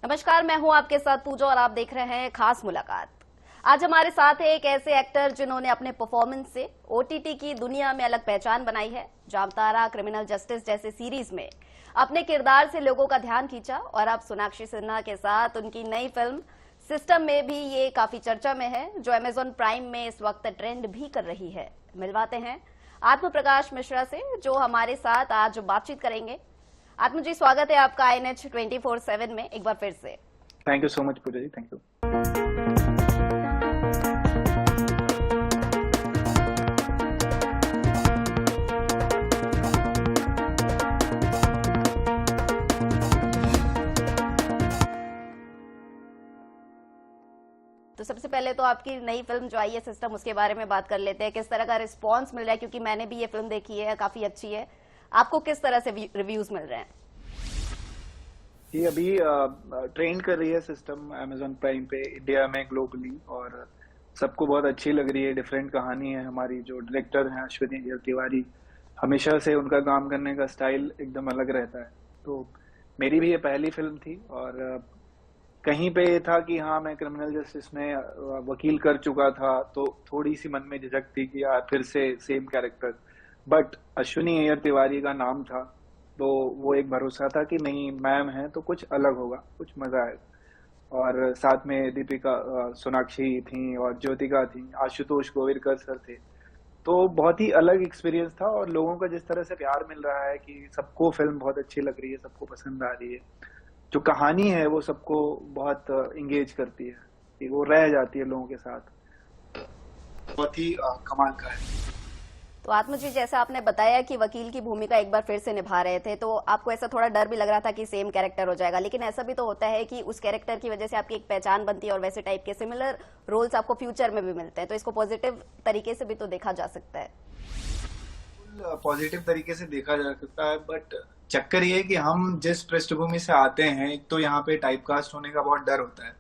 नमस्कार, मैं हूं आपके साथ पूजा और आप देख रहे हैं खास मुलाकात। आज हमारे साथ है एक ऐसे एक्टर जिन्होंने अपने परफॉर्मेंस से ओटीटी की दुनिया में अलग पहचान बनाई है। जामतारा, क्रिमिनल जस्टिस जैसे सीरीज में अपने किरदार से लोगों का ध्यान खींचा और अब सोनाक्षी सिन्हा के साथ उनकी नई फिल्म सिस्टम में भी ये काफी चर्चा में है, जो अमेजॉन प्राइम में इस वक्त ट्रेंड भी कर रही है। मिलवाते हैं आत्म प्रकाश मिश्रा से, जो हमारे साथ आज बातचीत करेंगे। आत्म जी, स्वागत है आपका INH 24/7 में एक बार फिर से। Thank you so much Pooja ji, thank you. तो सबसे पहले तो आपकी नई फिल्म जो आई है सिस्टम, उसके बारे में बात कर लेते हैं। किस तरह का रिस्पांस मिल रहा है, क्योंकि मैंने भी ये फिल्म देखी है, काफी अच्छी है। आपको किस तरह से रिव्यूज मिल रहे हैं? ये अभी ट्रेंड कर रही है सिस्टम अमेजॉन प्राइम पे, इंडिया में, ग्लोबली, और सबको बहुत अच्छी लग रही है। डिफरेंट कहानी है। हमारी जो डायरेक्टर हैं अश्विनी अय्यर तिवारी, हमेशा से उनका काम करने का स्टाइल एकदम अलग रहता है। तो मेरी भी ये पहली फिल्म थी और कहीं पे ये था कि हाँ, मैं क्रिमिनल जस्टिस में वकील कर चुका था, तो थोड़ी सी मन में झिझक थी कि यार फिर से same character. But Ashwini Iyer Tiwari का नाम था, तो वो एक भरोसा था कि नहीं, मैम है तो कुछ अलग होगा, कुछ मजा आएगा। और साथ में दीपिका, सोनाक्षी थी और ज्योतिका थी, आशुतोष गोविरकर सर थे। तो बहुत ही अलग एक्सपीरियंस था और लोगों का जिस तरह से प्यार मिल रहा है कि सबको फिल्म बहुत अच्छी लग रही है, सबको पसंद आ रही है। जो कहानी है वो सबको बहुत इंगेज करती है, कि वो रह जाती है लोगों के साथ। बहुत ही कमाल का है। तो आत्म जी, जैसा आपने बताया कि वकील की भूमिका एक बार फिर से निभा रहे थे, तो आपको ऐसा थोड़ा डर भी लग रहा था कि सेम कैरेक्टर हो जाएगा, लेकिन ऐसा भी तो होता है कि उस कैरेक्टर की वजह से आपकी एक पहचान बनती है और वैसे टाइप के सिमिलर रोल्स आपको फ्यूचर में भी मिलते हैं। तो इसको पॉजिटिव तरीके से भी तो देखा जा सकता है। पॉजिटिव तरीके से देखा जा सकता है, बट चक्कर ये है कि हम जिस पृष्ठभूमि से आते हैं, एक तो यहाँ पे टाइपकास्ट होने का बहुत डर होता है।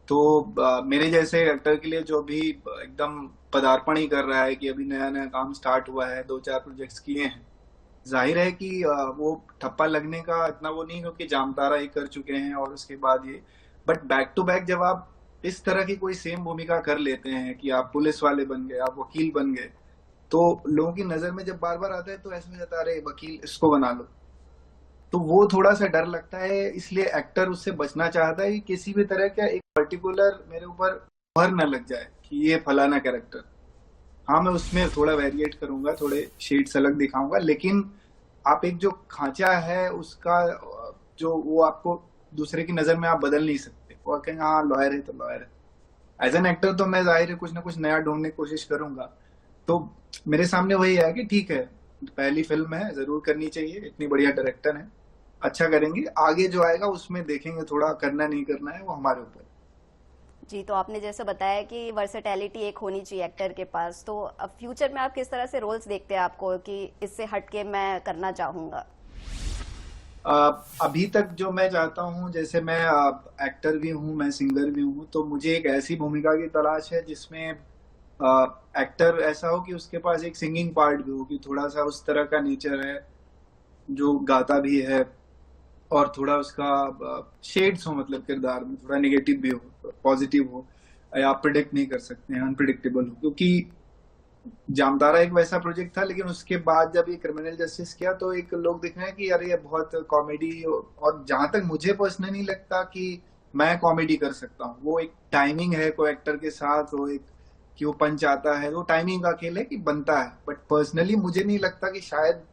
तो मेरे जैसे एक्टर के लिए जो भी एकदम पदार्पण ही कर रहा है, कि अभी नया नया काम स्टार्ट हुआ है, 2-4 प्रोजेक्ट्स किए हैं, जाहिर है कि वो ठप्पा लगने का इतना वो नहीं, क्योंकि जामतारा ही कर चुके हैं और उसके बाद ये। बट बैक टू बैक जब आप इस तरह की कोई सेम भूमिका कर लेते हैं कि आप पुलिस वाले बन गए, आप वकील बन गए, तो लोगों की नजर में जब बार बार आता है तो ऐसे में जाता है, अरे वकील इसको बना लो। तो वो थोड़ा सा डर लगता है, इसलिए एक्टर उससे बचना चाहता है कि किसी भी तरह का एक पर्टिकुलर मेरे ऊपर भर न लग जाए कि ये फलाना कैरेक्टर। हाँ, मैं उसमें थोड़ा वेरिएट करूंगा, थोड़े शेड्स अलग दिखाऊंगा, लेकिन आप एक जो खांचा है उसका, जो वो आपको दूसरे की नजर में आप बदल नहीं सकते। वो कहेंगे हाँ लॉयर है तो लॉयर है। एज एन एक्टर तो मैं जाहिर है कुछ ना कुछ नया ढूंढने की कोशिश करूंगा। तो मेरे सामने वही है कि ठीक है, पहली फिल्म है, जरूर करनी चाहिए, इतनी बढ़िया डायरेक्टर है, अच्छा करेंगे। आगे जो आएगा उसमें देखेंगे, थोड़ा करना नहीं करना है वो हमारे ऊपर। जी, तो आपने जैसे बताया कि वर्सेटैलिटी एक होनी चाहिए एक्टर के पास, तो अब फ्यूचर में आप किस तरह से रोल्स देखते हैं आपको कि इससे हटके मैं करना चाहूंगा? अभी तक जो मैं चाहता हूँ, जैसे मैं एक्टर भी हूँ, मैं सिंगर भी हूँ, तो मुझे एक ऐसी भूमिका की तलाश है जिसमें एक्टर ऐसा हो कि उसके पास एक सिंगिंग पार्ट भी हो, कि थोड़ा सा उस तरह का नेचर है जो गाता भी है, और थोड़ा उसका शेड्स हो, मतलब किरदार में थोड़ा नेगेटिव भी हो, पॉजिटिव हो, या आप प्रिडिक्ट नहीं कर सकते हैं, अनप्रिडिक्टेबल हो। क्योंकि जामतारा एक वैसा प्रोजेक्ट था, लेकिन उसके बाद जब ये क्रिमिनल जस्टिस किया तो एक लोग दिख रहे हैं कि यार ये बहुत कॉमेडी, और जहां तक मुझे पर्सनली नहीं लगता कि मैं कॉमेडी कर सकता हूँ। वो एक टाइमिंग है, कोई एक्टर के साथ वो एक कि वो पंच आता है, वो टाइमिंग का खेल है कि बनता है। बट पर्सनली मुझे नहीं लगता कि शायद,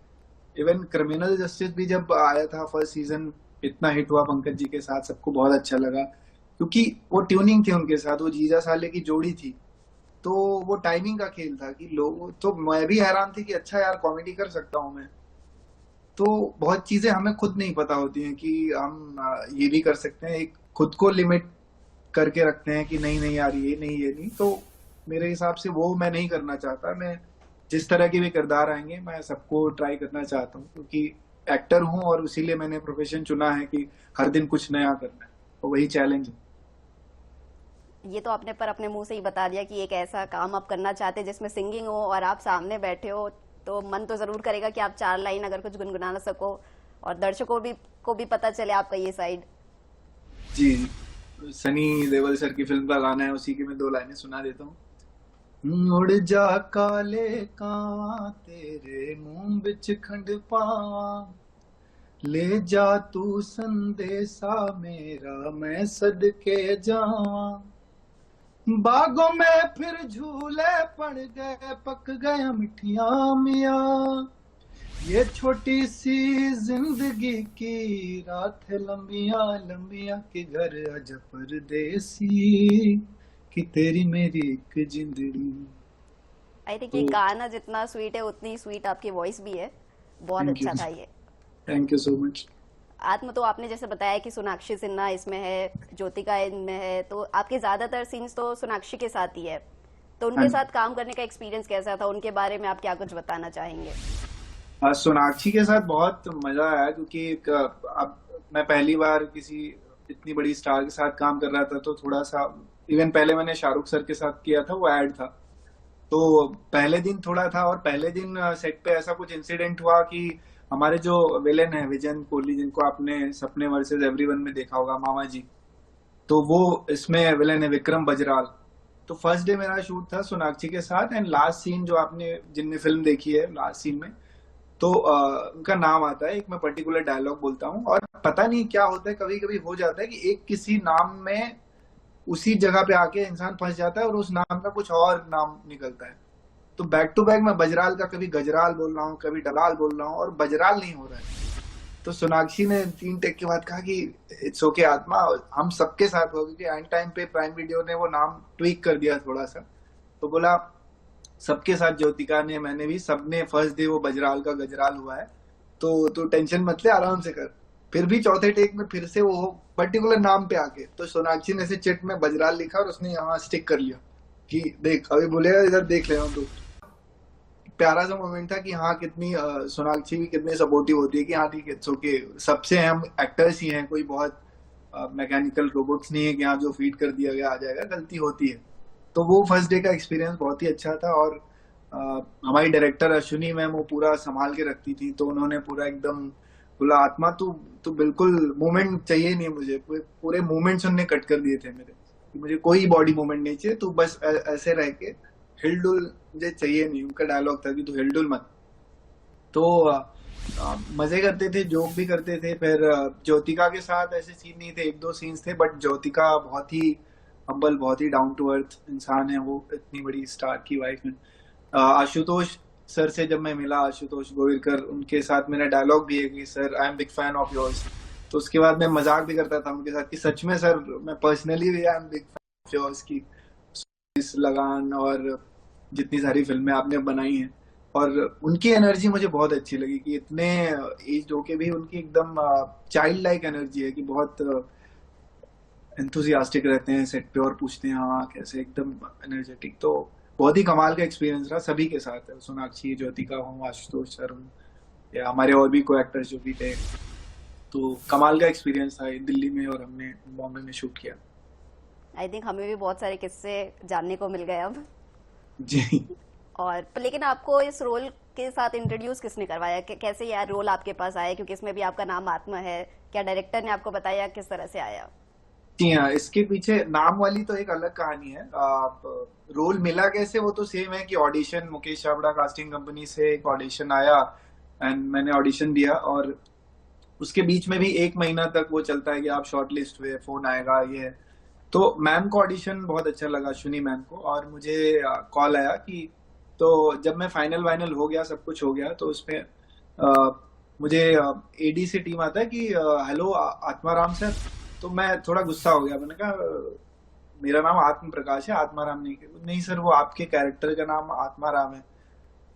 इवन क्रिमिनल जस्टिस भी जब आया था फर्स्ट सीजन, इतना हिट हुआ पंकज जी के साथ, सबको बहुत अच्छा लगा, क्योंकि वो ट्यूनिंग थी उनके साथ, वो जीजा साले की जोड़ी थी। तो वो टाइमिंग का खेल था कि लोग, तो मैं भी हैरान थी कि अच्छा यार कॉमेडी कर सकता हूँ मैं। तो बहुत चीजें हमें खुद नहीं पता होती हैं कि हम ये भी कर सकते हैं, एक खुद को लिमिट करके रखते हैं कि नहीं नहीं यार ये नहीं ये नहीं। तो मेरे हिसाब से वो मैं नहीं करना चाहता। मैं जिस तरह के भी किरदार आएंगे मैं सबको ट्राई करना चाहता हूँ, क्योंकि एक्टर हूँ और इसीलिए मैंने प्रोफेशन चुना है कि हर दिन कुछ नया करना है, तो वही चैलेंज है। ये तो आपने पर अपने मुंह से ही बता दिया कि एक ऐसा काम आप करना चाहते हैं जिसमें सिंगिंग हो और आप सामने बैठे हो, तो मन तो जरूर करेगा कि आप 4 लाइन अगर कुछ गुनगुना सको और दर्शकों भी को भी पता चले आपका ये साइड। जी, सनी देओल सर की फिल्म का गाना है, उसी की मैं 2 लाइनें सुना देता हूँ। उड़ जा काले कावां तेरे मुंह बिच खंड पावां, ले जा तू संदेशा मेरा मैं सदके जावां, बागों में फिर झूले पड़ गए पक गए मिठियां मियां, ये छोटी सी जिंदगी की रात है लंबिया लंबिया के घर आजा परदेसी कि तेरी मेरी एक जिंदड़ी। आई थिंक ये तो गाना जितना स्वीट है उतनी स्वीट आपकी वॉइस भी है। बहुत थैंक यू, अच्छा था ये। Thank you so much. आत्म तो आपने जैसे बताया कि सोनाक्षी सिन्हा इसमें है, ज्योतिका इनमें है, तो आपके ज्यादातर सीन्स तो सोनाक्षी के साथ ही है। तो हाँ उनके जी, साथ काम करने का एक्सपीरियंस कैसा था, उनके बारे में आप क्या कुछ बताना चाहेंगे? सोनाक्षी के साथ बहुत मजा आया क्योंकि अब मैं पहली बार किसी इतनी बड़ी स्टार के साथ काम कर रहा था, तो थोड़ा सा, इवन पहले मैंने शाहरुख सर के साथ किया था, वो एड था, तो पहले दिन थोड़ा था, और पहले दिन सेट पे ऐसा कुछ इंसिडेंट हुआ कि हमारे जो विलेन है विजन कोहली, जिनको आपने सपने वर्सेस एवरीवन में देखा होगा, मामा जी, तो वो इसमें विलेन है विक्रम बजराल। तो फर्स्ट डे मेरा शूट था सोनाक्षी के साथ, एंड लास्ट सीन जो आपने जिनने फिल्म देखी है, लास्ट सीन में तो उनका नाम आता है, एक मैं पर्टिकुलर डायलॉग बोलता हूँ, और पता नहीं क्या होता है, कभी कभी हो जाता है कि एक किसी नाम में उसी जगह पे आके इंसान फंस जाता है और उस नाम का कुछ और नाम निकलता है। तो बैक टू बैक मैं बजराल का कभी गजराल बोल रहा हूँ, कभी डलाल बोल रहा हूँ, और बजराल नहीं हो रहा है। तो सोनाक्षी ने 3 टेक के बाद कहा कि इट्स ओके आत्मा, हम सबके साथ हो, क्योंकि एंड टाइम पे प्राइम वीडियो ने वो नाम ट्वीक कर दिया थोड़ा सा, तो बोला सबके साथ, ज्योतिका ने, मैंने भी, सबने फर्स्ट डे वो बजराल का गजराल हुआ है, तो टेंशन मत ले, आराम से कर। फिर भी चौथे टेक में फिर से वो पर्टिकुलर नाम पे आके, तो सोनाक्षी ने ऐसे चिट में बजराल लिखा और उसने यहाँ स्टिक कर लिया कि देख अभी बोलेगा इधर देख ले, तो प्यारा सा मोमेंट था कि हाँ कितनी सोनाक्षी भी कितनी सपोर्टिव होती है कि हाँ ठीक है, इट्स ओके, सबसे हम एक्टर्स ही हैं, कोई बहुत मैकेनिकल रोबोट्स नहीं है कि हाँ जो फीड कर दिया गया आ जाएगा, गलती होती है। तो वो फर्स्ट डे का एक्सपीरियंस बहुत ही अच्छा था, और हमारी डायरेक्टर अश्विनी मैम वो पूरा संभाल के रखती थी, तो उन्होंने पूरा एकदम बोला आत्मा तू बिल्कुल मूवमेंट चाहिए नहीं मुझे, पूरे मूवमेंट्स उन्होंने कट कर दिए थे मेरे, कि मुझे कोई बॉडी मूवमेंट नहीं चाहिए, तू बस ऐसे रह के हिलडुल मुझे चाहिए नहीं। उनका डायलॉग था कि तू हिलडुल मत। तो मजे करते थे, जोक भी करते थे। फिर ज्योतिका के साथ ऐसे सीन नहीं थे, 1-2 सीन्स थे, बट ज्योतिका बहुत ही हम्बल, बहुत ही डाउन टू अर्थ इंसान है, वो इतनी बड़ी स्टार की वाइफ है। आशुतोष सर से जब मैं मिला, आशुतोष गोविलकर, उनके साथ मेरा डायलॉग भी है कि sir I am big fan of yours. तो उसके बाद मैं मजाक भी करता था उनके साथ कि सच में सर मैं पर्सनली भी I am big fan of yours की, इस लगान और जितनी सारी फिल्में आपने बनाई हैं। और उनकी एनर्जी मुझे बहुत अच्छी लगी कि इतने एज होके भी उनकी एकदम चाइल्ड लाइक एनर्जी है, कि बहुत एंथुसियास्टिक रहते हैं सेट पे और पूछते हैं हाँ कैसे, एकदम एनर्जेटिक। तो बहुत ही कमाल का एक्सपीरियंस रहा सभी के साथ, सोनाक्षी, ज्योतिका हो, आशुतोष सर हो, या हमारे और भी को एक्टर्स जो भी थे। तो कमाल का एक्सपीरियंस था दिल्ली में, और हमने बॉम्बे में शूट किया। आई थिंक हमें भी बहुत सारे किस्से जानने को मिल गए अब। जी, और लेकिन आपको इस रोल के साथ इंट्रोड्यूस किसने करवाया, कैसे यार रोल आपके पास आया, क्योंकि इसमें भी आपका नाम आत्मा है, क्या डायरेक्टर ने आपको बताया, किस तरह से आया? जी हाँ, इसके पीछे नाम वाली तो एक अलग कहानी है। रोल मिला कैसे, वो तो सेम है कि audition, Mukesh Chhabra casting company से एक ऑडिशन आया, एंड मैंने ऑडिशन दिया, और उसके बीच में भी 1 महीना तक वो चलता है कि आप शॉर्ट लिस्ट हुए, फोन आएगा, ये। तो मैम को ऑडिशन बहुत अच्छा लगा, अश्विनी मैम को, और मुझे कॉल आया कि, तो जब मैं फाइनल हो गया, सब कुछ हो गया, तो उसमें मुझे एडी से टीम आता है कि हेलो आत्माराम सर। तो मैं थोड़ा गुस्सा हो गया, मैंने कहा मेरा नाम आत्म प्रकाश है, आत्माराम नहीं। नहीं सर, वो आपके कैरेक्टर का नाम आत्माराम है।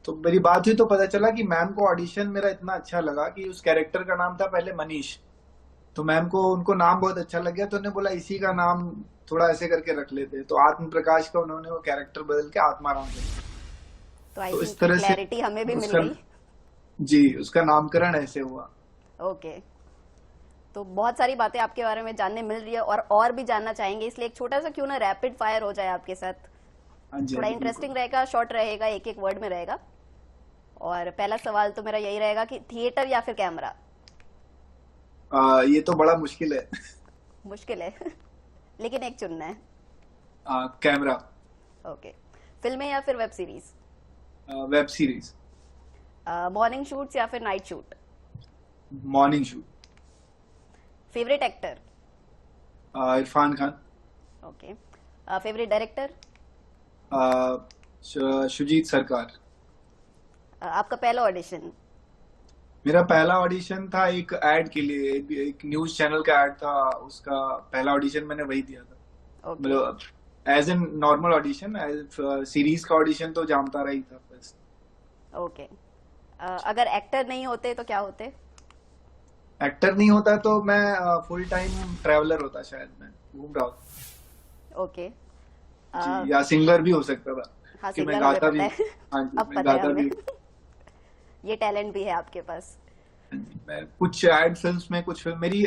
तो मेरी बात हुई तो पता चला कि मैम को ऑडिशन मेरा इतना अच्छा लगा कि उस कैरेक्टर का नाम था पहले मनीष, तो मैम को उनको नाम बहुत अच्छा लग गया, तो उन्होंने बोला इसी का नाम थोड़ा ऐसे करके रख लेते, तो आत्म प्रकाश का उन्होंने वो कैरेक्टर बदल के आत्माराम कर दिया। तो आई तो थिंक इस तरह से क्लैरिटी हमें भी मिल उसका, गई। जी, उसका नामकरण ऐसे हुआ। ओके, तो बहुत सारी बातें आपके बारे में जानने मिल रही है, और भी जानना चाहेंगे, इसलिए एक छोटा सा क्यों ना रैपिड फायर हो जाए आपके साथ। हाँ जी, थोड़ा हाँ जी, इंटरेस्टिंग रहेगा, शॉर्ट रहेगा, एक एक वर्ड में रहेगा। और पहला सवाल तो मेरा यही रहेगा कि थिएटर या फिर कैमरा? ये तो बड़ा मुश्किल है। मुश्किल है लेकिन एक चुनना है। कैमरा। ओके, फिल्में या फिर web series? Web series. Morning shoots या फिर night shoot? Morning shoot. Favourite actor? Irfan Khan. Okay, favourite director? Sujit सरकार। आपका पहला ऑडिशन? मेरा पहला ऑडिशन था एक एड के लिए, एक न्यूज चैनल का एड था, उसका पहला ऑडिशन मैंने वही दिया था। ओके मतलब as an normal audition, as series का ऑडिशन तो जामतारा ही था बस। ओके, अगर एक्टर नहीं होते तो क्या होते? एक्टर नहीं होता तो मैं फुल टाइम ट्रैवलर होता, शायद मैं घूम रहा होता। ओके, जी, या सिंगर भी हो सकता था। हाँ कि मैं सिंगर हमें गाता भी, पता है हाँ जी, अब मैं पता है गाता हमें भी। ये टैलेंट भी है आपके पास। हाँ जी, मैं कुछ एड फिल्म्स में, कुछ फिल्म मेरी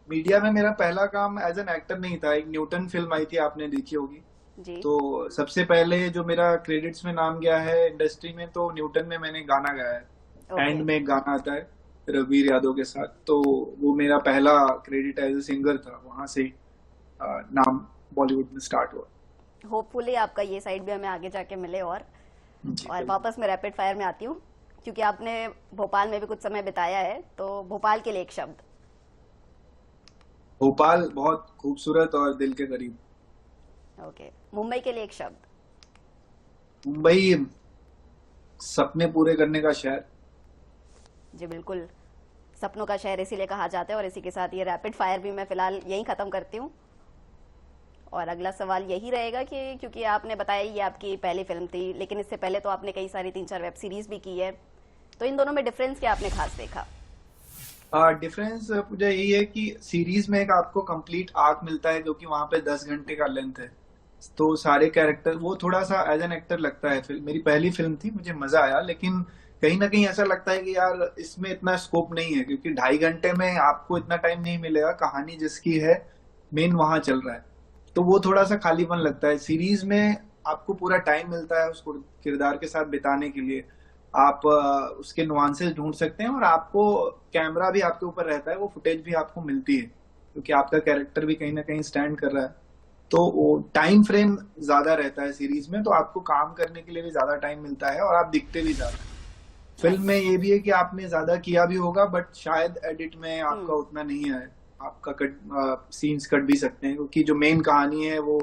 मीडिया में मेरा पहला काम एज एन एक्टर नहीं था। एक न्यूटन फिल्म आई थी, आपने देखी होगी। जी। तो सबसे पहले जो मेरा क्रेडिट्स में नाम गया है इंडस्ट्री में, तो न्यूटन में मैंने गाना गाया है। एंड में एक गाना आता है रघुवीर यादव के साथ, तो वो मेरा पहला क्रेडिट एज ए सिंगर था। वहां से नाम बॉलीवुड में स्टार्ट हुआ। होपफुली आपका ये साइड भी हमें आगे जाके मिले। और जी, वापस मैं रैपिड फायर में आती हूँ, क्योंकि आपने भोपाल में भी कुछ समय बिताया है, तो भोपाल के लिए एक शब्द। भोपाल बहुत खूबसूरत और दिल के करीब। ओके, मुंबई के लिए एक शब्द। मुंबई सपने पूरे करने का शहर। जी बिल्कुल, सपनों का शहर इसीलिए कहा जाता है। और इसी के साथ ये रैपिड फायर भी मैं फिलहाल यहीं खत्म करती हूँ। और अगला सवाल यही रहेगा कि क्योंकि आपने बताया ये आपकी पहली फिल्म थी, लेकिन इससे पहले तो आपने कई सारी 3-4 वेब सीरीज भी की है, तो इन दोनों में डिफरेंस क्या आपने खास देखा? डिफरेंस मुझे यही है कि सीरीज में एक आपको कंप्लीट आर्क मिलता है, जो कि वहां पे 10 घंटे का लेंथ है। तो सारे कैरेक्टर वो थोड़ा सा एज एन एक्टर लगता है। फिल्म मेरी पहली फिल्म थी, मुझे मजा आया, लेकिन कहीं ना कहीं ऐसा लगता है कि यार इसमें इतना स्कोप नहीं है, क्योंकि 2.5 घंटे में आपको इतना टाइम नहीं मिलेगा। कहानी जिसकी है मेन वहां चल रहा है, तो वो थोड़ा सा खालीपन लगता है। सीरीज में आपको पूरा टाइम मिलता है उसको किरदार के साथ बिताने के लिए। आप उसके नुआंसेस ढूंढ सकते हैं, और आपको कैमरा भी आपके ऊपर रहता है, वो फुटेज भी आपको मिलती है, क्योंकि आपका कैरेक्टर भी कहीं ना कहीं स्टैंड कर रहा है। तो वो टाइम फ्रेम ज्यादा रहता है सीरीज में, तो आपको काम करने के लिए भी ज्यादा टाइम मिलता है, और आप दिखते भी ज्यादा। फिल्म में ये भी है कि आपने ज्यादा किया भी होगा, बट शायद एडिट में आपका उतना नहीं है। आपका सीन्स कट भी सकते हैं, क्योंकि जो मेन कहानी है वो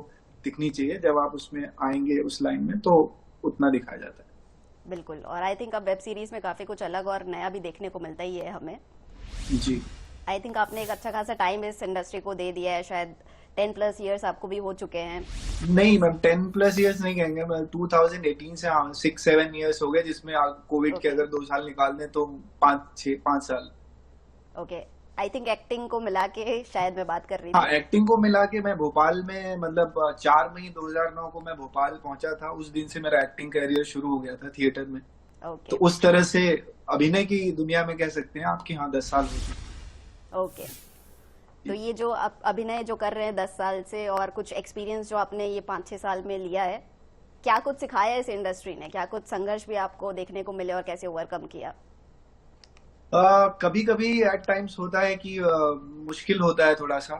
दिखनी चाहिए। जब आप उसमें आएंगे उस लाइन में, तो उतना दिखाया जाता है। बिल्कुल, और आई थिंक अब वेब सीरीज में काफी कुछ अलग और नया भी देखने को मिलता ही है हमें। जी, आई थिंक आपने एक अच्छा खासा टाइम इस इंडस्ट्री को दे दिया है, शायद 10+ ईयर्स आपको भी हो चुके हैं। नहीं मैम, 10+ ईयर्स नहीं कहेंगे। 2018 से 6-7 ईयर्स हो गए, जिसमें कोविड के अगर 2 साल निकाल दें तो 5 साल। ओके, आई थिंक एक्टिंग को मिला के शायद मैं बात कर रही हाँ, थी। एक्टिंग को मिला के मैं भोपाल में, मतलब 4 मई 2009 को मैं भोपाल पहुंचा था। उस दिन से मेरा एक्टिंग करियर शुरू हो गया था थिएटर में। ओके तो उस तरह से अभिनय की दुनिया में कह सकते हैं आपके यहाँ 10 साल हो चुके। ओके, तो ये जो आप अभिनय जो कर रहे हैं 10 साल से, और कुछ एक्सपीरियंस जो आपने ये 5-6 साल में लिया है, क्या कुछ सिखाया है इस इंडस्ट्री ने? क्या कुछ संघर्ष भी आपको देखने को मिले और कैसे ओवरकम किया? कभी कभी एट टाइम्स होता है कि मुश्किल होता है थोड़ा सा,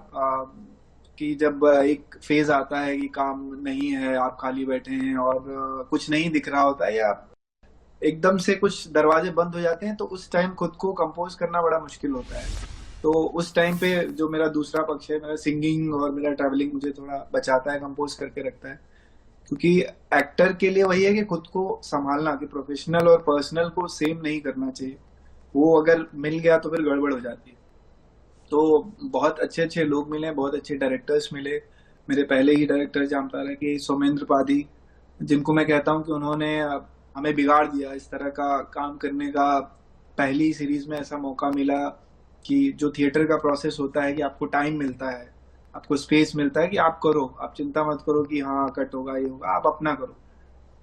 कि जब एक फेज आता है कि काम नहीं है, आप खाली बैठे हैं और कुछ नहीं दिख रहा होता है, या एकदम से कुछ दरवाजे बंद हो जाते हैं, तो उस टाइम खुद को कंपोज करना बड़ा मुश्किल होता है। तो उस टाइम पे जो मेरा दूसरा पक्ष है, मेरा सिंगिंग और मेरा ट्रैवलिंग, मुझे थोड़ा बचाता है, कंपोज करके रखता है। क्योंकि एक्टर के लिए वही है कि खुद को संभालना, कि प्रोफेशनल और पर्सनल को सेम नहीं करना चाहिए। वो अगर मिल गया तो फिर गड़बड़ हो जाती है। तो बहुत अच्छे अच्छे लोग मिले, बहुत अच्छे डायरेक्टर्स मिले। मेरे पहले ही डायरेक्टर जामतारा के सोमेंद्र पादी, जिनको मैं कहता हूँ कि उन्होंने हमें बिगाड़ दिया इस तरह का काम करने का। पहली सीरीज में ऐसा मौका मिला कि जो थिएटर का प्रोसेस होता है कि आपको टाइम मिलता है, आपको स्पेस मिलता है कि आप करो, आप चिंता मत करो कि हाँ कट होगा ये होगा, आप अपना करो।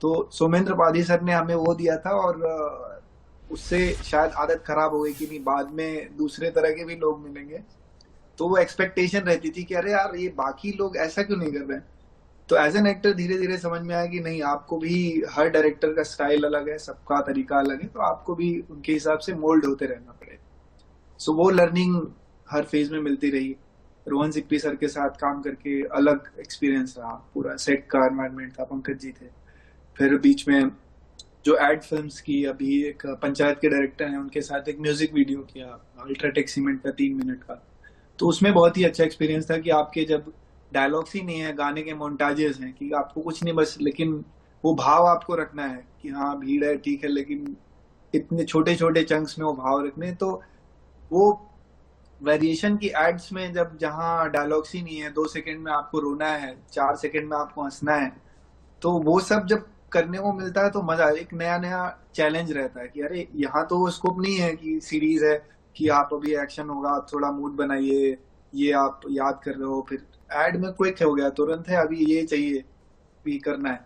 तो सोमेंद्र पादी सर ने हमें वो दिया था, और उससे शायद आदत खराब हो गई कि नहीं, बाद में दूसरे तरह के भी लोग मिलेंगे, तो वो एक्सपेक्टेशन रहती थी कि अरे यार ये बाकी लोग ऐसा क्यों नहीं कर रहे हैं। तो एज एन एक्टर धीरे धीरे समझ में आया कि नहीं, आपको भी, हर डायरेक्टर का स्टाइल अलग है, सबका तरीका अलग है, तो आपको भी उनके हिसाब से मोल्ड होते रहना पड़ेगा। सो वो लर्निंग हर फेज में मिलती रही। रोहन सिप्पी सर के साथ काम करके अलग एक्सपीरियंस रहा, पूरा सेट का एनवायरनमेंट था, पंकज जी थे। फिर बीच में जो एड फिल्म्स की, अभी एक पंचायत के डायरेक्टर हैं, उनके साथ एक म्यूजिक वीडियो किया अल्ट्राटेक सीमेंट का 3 मिनट का। तो उसमें बहुत ही अच्छा एक्सपीरियंस था कि आपके जब डायलॉग्स ही नहीं है, गाने के मोन्टाजेस हैं, कि आपको कुछ नहीं बस लेकिन वो भाव आपको रखना है कि हाँ भीड़ है ठीक है, लेकिन इतने छोटे छोटे चंक्स में वो भाव रखने। तो वो वेरिएशन की एड्स में जब जहाँ डायलॉग्स ही नहीं है, 2 सेकंड में आपको रोना है, 4 सेकंड में आपको हंसना है, तो वो सब जब करने को मिलता है तो मजा, एक नया नया चैलेंज रहता है कि अरे यहाँ तो वो स्कोप नहीं है कि सीरीज है कि आप अभी एक्शन होगा, थोड़ा मूड बनाइए, ये आप याद कर रहे हो, फिर एड में क्विक हो गया, तुरंत है, अभी ये चाहिए, भी करना है।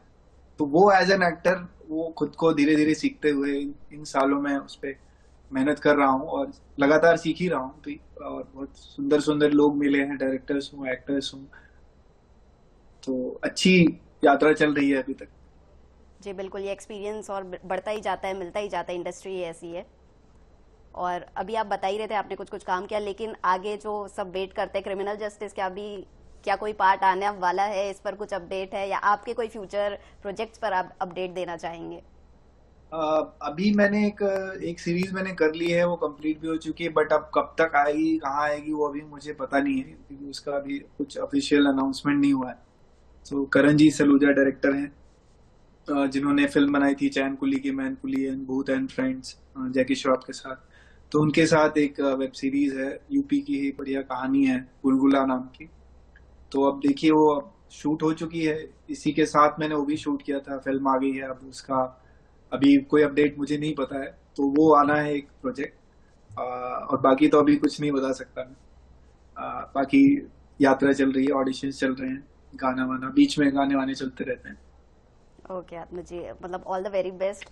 तो वो एज एन एक्टर वो खुद को धीरे धीरे सीखते हुए इन सालों में उस पर मेहनत कर रहा हूँ और लगातार सीख ही रहा हूँ भी। और बहुत सुंदर सुंदर लोग मिले हैं, डायरेक्टर्स हूँ, एक्टर्स हूँ, तो अच्छी यात्रा चल रही है अभी तक। जी बिल्कुल, ये एक्सपीरियंस और बढ़ता ही जाता है, मिलता ही जाता है, इंडस्ट्री ऐसी है। और अभी आप बता ही रहे थे आपने कुछ कुछ काम किया, लेकिन आगे जो सब वेट करते हैं क्रिमिनल जस्टिस के, अभी क्या कोई पार्ट आने वाला है, इस पर कुछ अपडेट है या आपके कोई फ्यूचर प्रोजेक्ट्स पर आप अपडेट देना चाहेंगे? अभी मैंने एक सीरीज मैंने कर ली है, वो कंप्लीट भी हो चुकी है, बट अब कब तक आएगी, कहाँ आएगी, वो अभी मुझे पता नहीं है क्योंकि उसका अभी कुछ ऑफिशियल अनाउंसमेंट नहीं हुआ है। तो करण जी सलूजा डायरेक्टर हैं, जिन्होंने फिल्म बनाई थी चैन कुली की मैन कुली एंड भूत एंड फ्रेंड्स जैकी श्रॉफ के साथ। तो उनके साथ एक वेब सीरीज है, यूपी की ही बढ़िया कहानी है, गुलगुला नाम की। तो अब देखिए वो अब शूट हो चुकी है, इसी के साथ मैंने वो भी शूट किया था, फिल्म आ गई है। अब उसका अभी कोई अपडेट मुझे नहीं पता है, तो वो आना है एक प्रोजेक्ट, और बाकी तो अभी कुछ नहीं बता सकता मैं। बाकी यात्रा चल रही है, ऑडिशंस चल रहे हैं, गाना वाना बीच में गाने वाने चलते रहते हैं। ओके आत्मा जी, मतलब ऑल द वेरी बेस्ट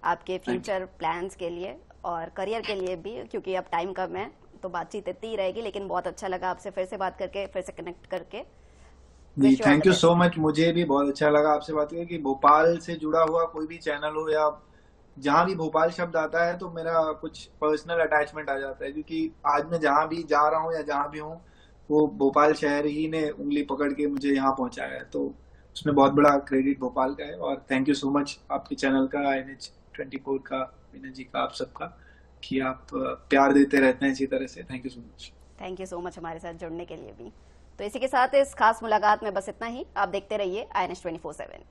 आपके फ्यूचर प्लान्स के लिए और करियर के लिए भी, क्योंकि अब टाइम कम है तो बातचीत इतनी ही रहेगी, लेकिन बहुत अच्छा लगा आपसे फिर से बात करके, फिर से कनेक्ट करके। जी थैंक यू सो मच, मुझे भी बहुत अच्छा लगा आपसे बात करके। कि भोपाल से जुड़ा हुआ कोई भी चैनल हो या जहाँ भी भोपाल शब्द आता है तो मेरा कुछ पर्सनल अटैचमेंट आ जाता है, क्योंकि आज मैं जहाँ भी जा रहा हूँ या जहाँ भी हूँ, वो भोपाल शहर ही ने उंगली पकड़ के मुझे यहाँ पहुंचाया है, तो उसमें बहुत बड़ा क्रेडिट भोपाल का है। और थैंक यू सो मच आपके चैनल का, NH24 का, मीना जी का, आप सबका, कि आप प्यार देते रहते हैं इसी तरह से। Thank you so much. Thank you so much हमारे साथ जुड़ने के लिए भी। तो इसी के साथ इस खास मुलाकात में बस इतना ही। आप देखते रहिए INH 24/7।